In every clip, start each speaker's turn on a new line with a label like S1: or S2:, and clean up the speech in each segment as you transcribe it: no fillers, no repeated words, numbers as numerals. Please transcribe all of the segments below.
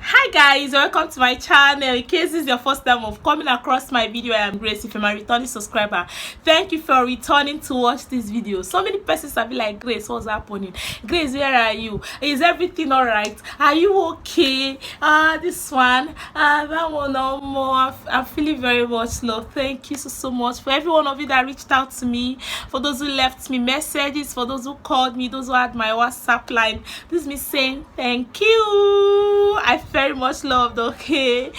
S1: Hi guys, welcome to my channel. In case this is your first time of coming across my video, I am Grace. If you're my returning subscriber, thank you for returning to watch this video. So many persons have been like, Grace, what's happening? Grace, where are you? Is everything all right? Are you okay? This one, that one, no more. I'm feeling very much love. Thank you so much for every one of you that reached out to me, for those who left me messages, for those who called me, those who had my WhatsApp line. This is me saying thank you. I very much loved. Okay.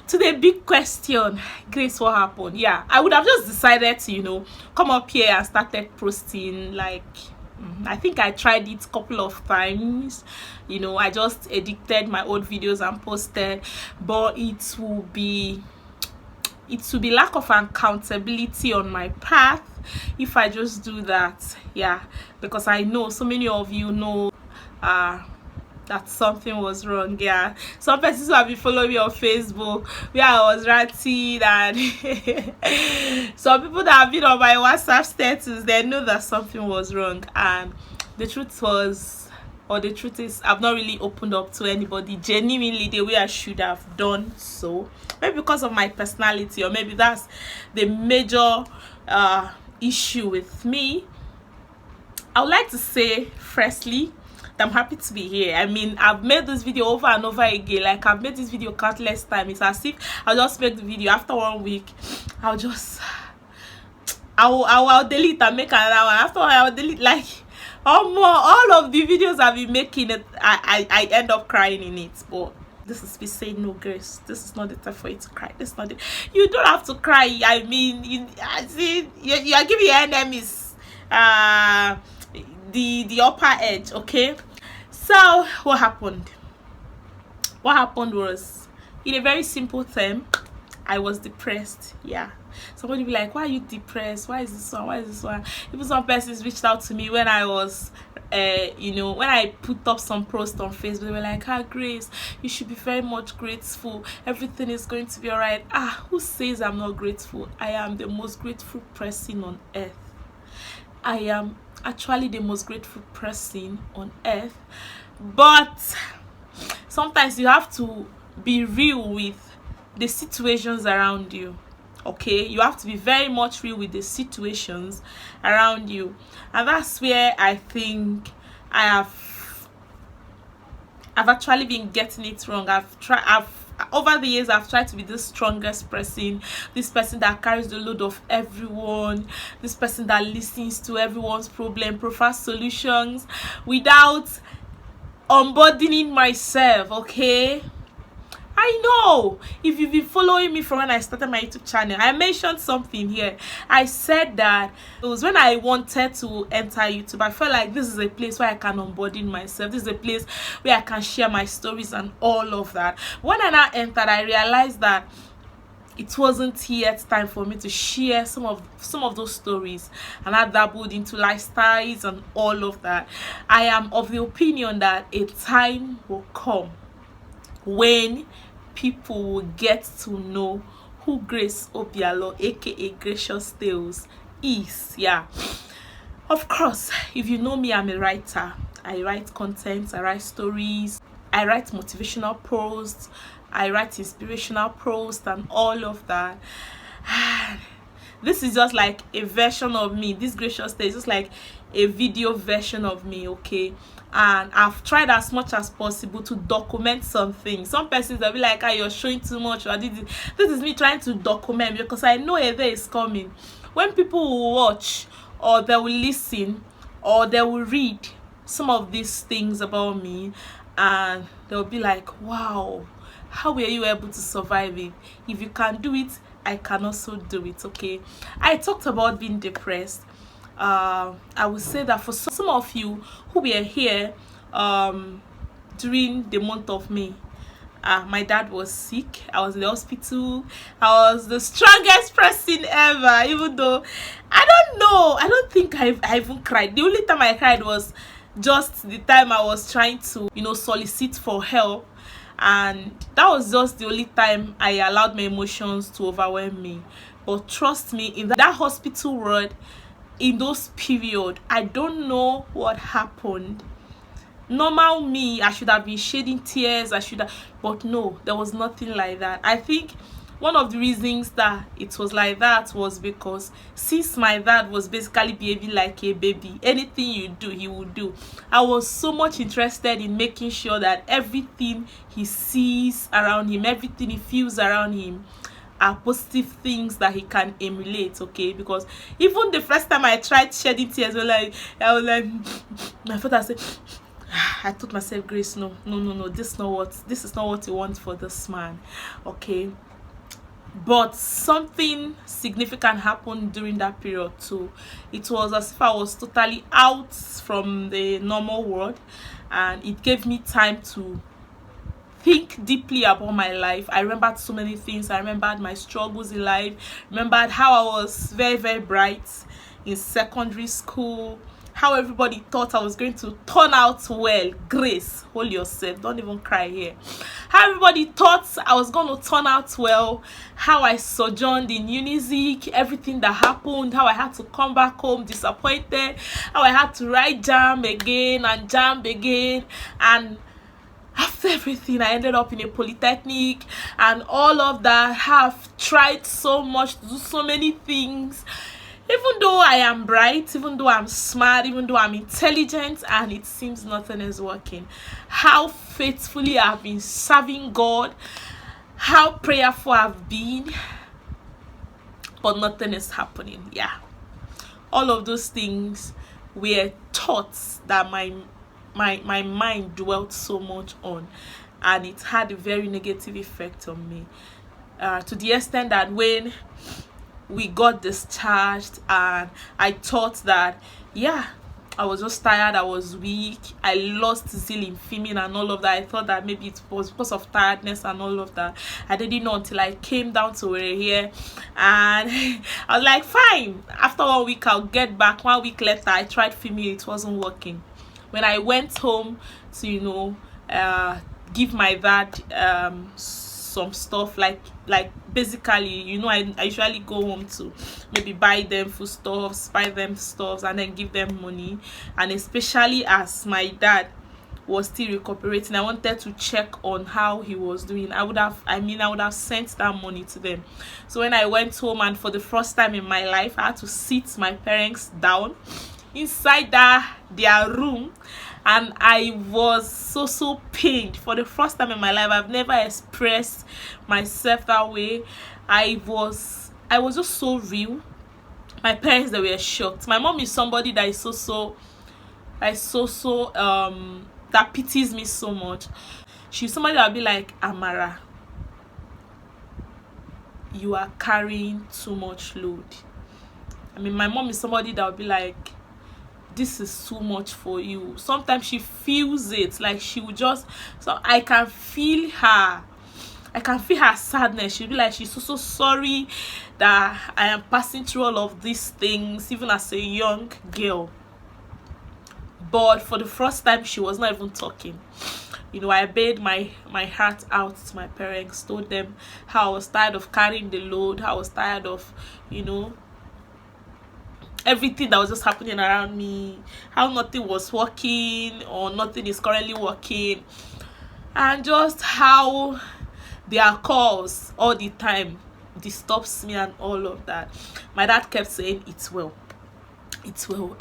S1: To the big question, Grace, what happened? Yeah, I would have just decided to come up here and started posting. Like, I think I tried it a couple of times. I just edited my old videos and posted, but it will be lack of accountability on my path if I just do that. Yeah, because I know so many of you know that something was wrong. Yeah, some persons who have been following me on Facebook where I was ranting, and some people that have been on my WhatsApp status, they know that something was wrong. And the truth is, I've not really opened up to anybody genuinely the way I should have done so. Maybe because of my personality, or maybe that's the major issue with me. I would like to say firstly, I'm happy to be here. I mean, I've made this video over and over again. Like, I've made this video countless times. It's as if I'll just make the video after 1 week. I'll delete and make another one. After I'll delete. Like, all of the videos I've been making, I end up crying in it. But this is me saying, no, Grace, this is not the time for you to cry. This is not you don't have to cry. I mean, you are giving your enemies the upper edge. Okay, so what happened was, in a very simple term, I was depressed. Yeah, somebody be like, why are you depressed? Why is this one? Even some persons reached out to me when I was when I put up some posts on Facebook. They were like, Grace, you should be very much grateful, everything is going to be all right. Who says I'm not grateful? I am the most grateful person on earth. I am actually the most grateful person on earth. But sometimes you have to be real with the situations around you. Okay, you have to be very much real with the situations around you, and that's where I think I've actually been getting it wrong. Over the years, I've tried to be the strongest person, this person that carries the load of everyone, this person that listens to everyone's problem, provides solutions without unburdening myself. Okay, I know if you've been following me from when I started my YouTube channel, I mentioned something here. I said that it was when I wanted to enter YouTube, I felt like this is a place where I can unburden myself. This is a place where I can share my stories and all of that. When I now entered, I realized that it wasn't yet time for me to share some of those stories, and I dabbled into lifestyles and all of that. I am of the opinion that a time will come when people will get to know who Grace Obialo, aka Gracious Tales, is. Yeah, of course, if you know me, I'm a writer. I write content, I write stories, I write motivational posts, I write inspirational posts and all of that. This is just like a version of me. This Gracious Tales is just like a video version of me. Okay, and I've tried as much as possible to document something. Some persons will be like, you're showing too much, or this is me trying to document, because I know a day is coming when people will watch, or they will listen, or they will read some of these things about me, and they'll be like, wow, how were you able to survive it? If you can do it, I can also do it. Okay, I talked about being depressed. I would say that for some of you who were here during the month of May, my dad was sick. I was in the hospital. I was the strongest person ever, even though I don't think I even cried. The only time I cried was just the time I was trying to solicit for help, and that was just the only time I allowed my emotions to overwhelm me. But trust me, in that hospital ward, in those period, I don't know what happened. normal me, I should have been shedding tears, but no, there was nothing like that. I think one of the reasons that it was like that was because since my dad was basically behaving like a baby, anything you do he would do, I was so much interested in making sure that everything he sees around him, everything he feels around him are positive things that he can emulate. Okay, because even the first time I tried shedding tears, I was like my father said, I told myself, Grace, no, this is not what you want for this man. Okay, but something significant happened during that period too. It was as if I was totally out from the normal world, and it gave me time to think deeply about my life. I remembered so many things. I remembered my struggles in life, remembered how I was very, very bright in secondary school, how everybody thought I was going to turn out well. Grace, hold yourself, don't even cry here. How everybody thought I was going to turn out well, how I sojourned in Unizik, everything that happened, how I had to come back home disappointed, how I had to write jam again, and after everything I ended up in a polytechnic and all of that. Have tried so much to do so many things. Even though I am bright, even though I'm smart, even though I'm intelligent, and it seems nothing is working. How faithfully I've been serving God, how prayerful I've been, but nothing is happening. Yeah, all of those things were thoughts that my mind dwelt so much on, and it had a very negative effect on me, to the extent that when we got discharged and I thought that, yeah, I was just tired, I was weak, I lost zeal in filming and all of that. I thought that maybe it was because of tiredness and all of that. I didn't know until I came down to Owerri here, and I was like, fine, after 1 week I'll get back. 1 week later I tried filming, it wasn't working. When I went home to give my dad some stuff, like basically, I usually go home to maybe buy them foodstuffs, buy them stuffs, and then give them money. And especially as my dad was still recuperating, I wanted to check on how he was doing. I would have sent that money to them. So when I went home, and for the first time in my life I had to sit my parents down inside their room, and I was so pained. For the first time in my life, I've never expressed myself that way. I was just so real. My parents, they were shocked. My mom is somebody that is that pities me so much. She's somebody that will be like, Amara, you are carrying too much load. My mom is somebody that will be like, this is too much for you. Sometimes she feels it, like she would just, so I can feel her sadness. She'll be like, she's so sorry that I am passing through all of these things, even as a young girl. But for the first time, she was not even talking. I bared my heart out to my parents, told them how I was tired of carrying the load, how I was tired of everything that was just happening around me, how nothing was working or nothing is currently working, and just how their calls all the time disturbs me and all of that. My dad kept saying, it's well,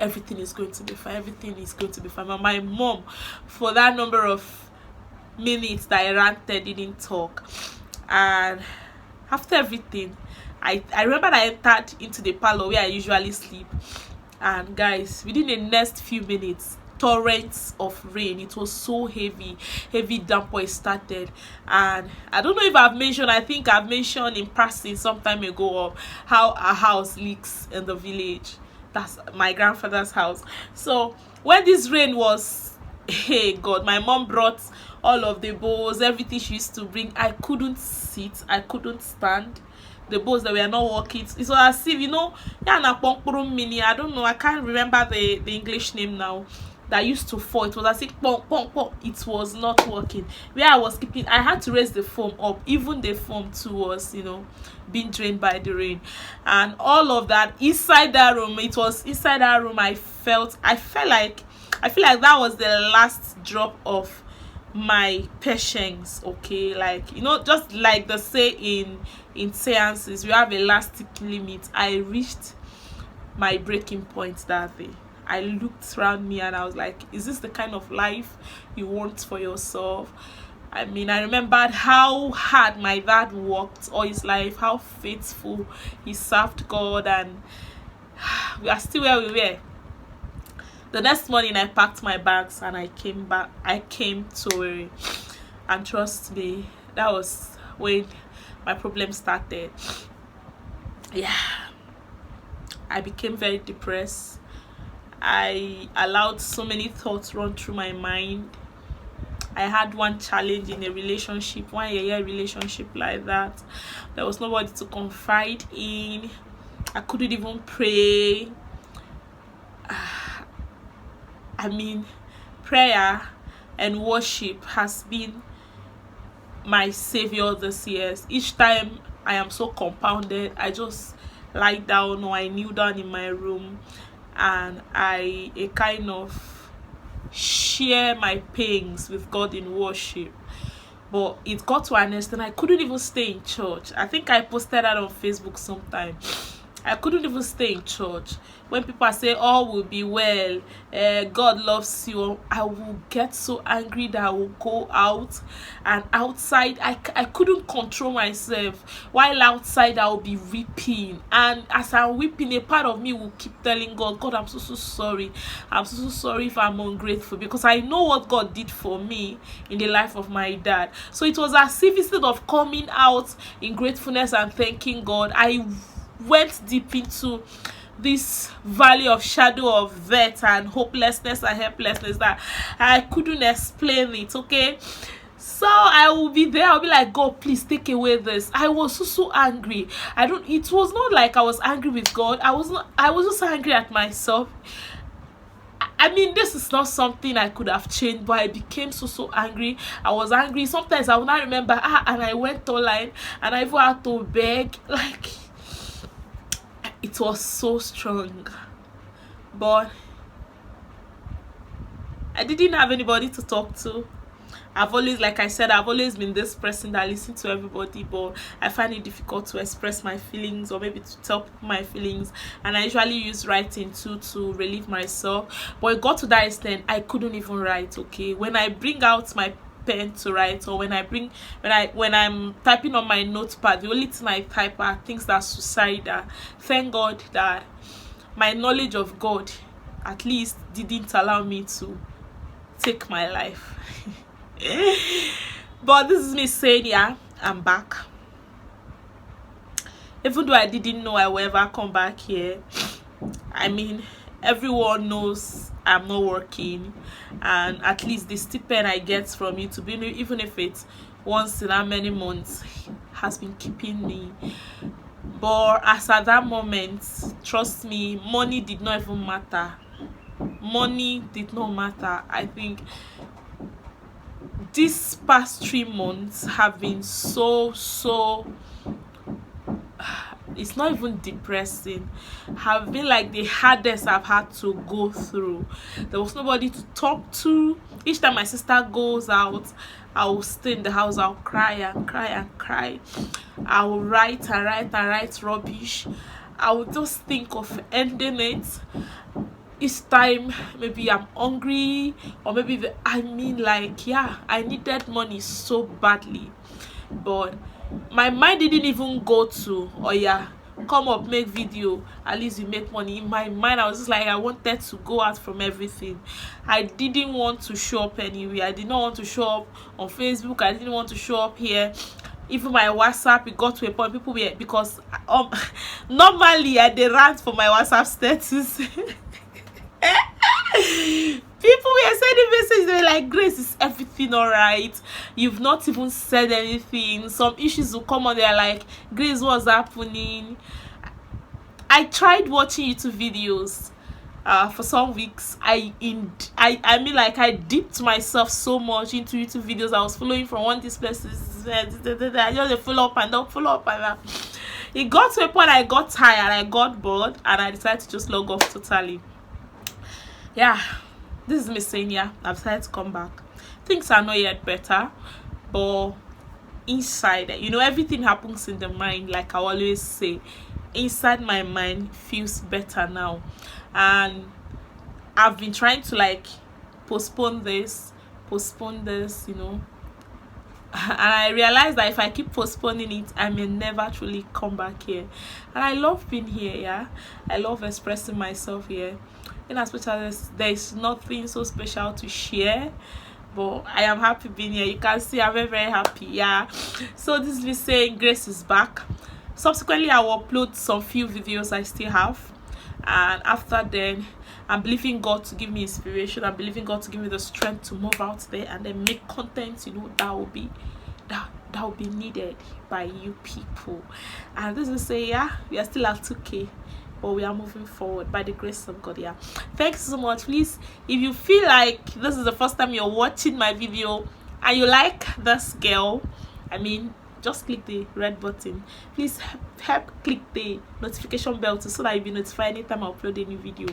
S1: everything is going to be fine, everything is going to be fine. And my mom, for that number of minutes that I ranted, didn't talk. And after everything, I remember I entered into the parlor where I usually sleep, and guys, within the next few minutes, torrents of rain. It was so heavy downpour started. And I don't know if I've mentioned, I think I've mentioned in passing some time ago of how our house leaks in the village. That's my grandfather's house. So when this rain was, hey God, my mom brought all of the bowls, everything she used to bring. I couldn't sit, I couldn't stand. The bowls that were not working, it was as if, I don't know, I can't remember the English name now, that used to fall. It was as if it was not working. Where I was keeping, I had to raise the foam up. Even the foam too was being drained by the rain, and all of that inside that room. It was inside that room I felt like I feel like that was the last drop of my patience. Okay, like, you know, just like they say in seances, we have a elastic limit. I reached my breaking point that day. I looked around me and I was like, is this the kind of life you want for yourself? I mean, I remembered how hard my dad worked all his life, how faithful he served God, and we are still where we were. The next morning, I packed my bags and I came back. I came to Owerri, and trust me, that was when my problem started. Yeah, I became very depressed. I allowed so many thoughts run through my mind. I had one challenge in a relationship, 1 year relationship like that. There was nobody to confide in. I couldn't even pray. I mean, prayer and worship has been my savior this year. Each time I am so compounded, I just lie down or I kneel down in my room and I kind of share my pains with God in worship. But it got to an extent I couldn't even stay in church. I think I posted that on Facebook sometime. I couldn't even stay in church. When people say all will be well, God loves you, I will get so angry that I will go out, and outside I couldn't control myself. While outside I will be weeping, and as I'm weeping, a part of me will keep telling God, God, I'm so sorry. I'm so sorry if I'm ungrateful, because I know what God did for me in the life of my dad. So it was as if instead of coming out in gratefulness and thanking God, I went deep into this valley of shadow of death and hopelessness and helplessness that I couldn't explain it. Okay, so I will be there, I'll be like, God, please take away this. I was so angry. It was not like I was angry with God. I was just angry at myself. I mean, this is not something I could have changed, but I became so angry. I was angry. Sometimes I will not remember, and I went online and I even had to beg. Like, it was so strong, but I didn't have anybody to talk to. Like I said, I've always been this person that listens to everybody, but I find it difficult to express my feelings or maybe to tell people my feelings, and I usually use writing to relieve myself. But it got to that extent I couldn't even write. Okay, when I bring out my pen to write, or when I'm typing on my notepad, the only thing I type are things that are suicidal. Thank God that my knowledge of God at least didn't allow me to take my life. But this is me saying, yeah, I'm back. Even though I didn't know I will ever come back here. I mean, everyone knows I'm not working, and at least the stipend I get from YouTube, even if it's once in how many months, has been keeping me. But as at that moment, trust me, money did not even matter. Money did not matter. I think these past 3 months have been so it's not even depressing, have been like the hardest I've had to go through. There was nobody to talk to. Each time my sister goes out, I will stay in the house. I'll cry and cry and cry. I will write and write and write rubbish. I will just think of ending it. Each time maybe I'm hungry, or maybe I needed money so badly, but my mind didn't even go to, oh yeah, come up, make video, at least you make money. In my mind I was just like, I wanted to go out from everything. I didn't want to show up anywhere. I did not want to show up on Facebook. I didn't want to show up here. Even my WhatsApp, it got to a point people were, because normally I did rant for my WhatsApp status. People were sending messages. They were like, Grace, is everything all right? You've not even said anything. Some issues will come on. They're like, Grace, what's happening? I tried watching YouTube videos for some weeks. I mean, like, I dipped myself so much into YouTube videos. I was following from one of these places. I just follow up and down. It got to a point I got tired, I got bored, and I decided to just log off totally. Yeah, this is me saying, yeah, I've decided to come back. Things are not yet better, but inside, you know, everything happens in the mind. Like I always say, inside my mind feels better now, and I've been trying to like postpone this, you know, and I realized that if I keep postponing it, I may never truly come back here. And I love being here. Yeah, I love expressing myself here, in as much as there's nothing so special to share, but I am happy being here. You can see I'm very, very happy. Yeah, so this is me saying Grace is back. Subsequently, I will upload some few videos I still have, and after then I'm believing God to give me inspiration. I'm believing God to give me the strength to move out there and then make content, you know, that will be needed by you people. And this is say, yeah, we are still at 2K, but we are moving forward by the grace of God. Yeah, thanks so much. Please, if you feel like this is the first time you're watching my video and you like this girl, I mean, just click the red button. Please help click the notification bell too, so that you'll be notified anytime I upload a new video.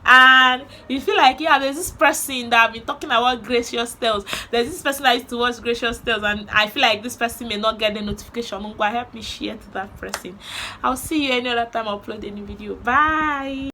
S1: And if you feel like, yeah, there's this person that I've been talking about Gracious Tales, there's this person that used to watch Gracious Tales, and I feel like this person may not get the notification, help me share to that person. I'll see you any other time I upload a new video. Bye.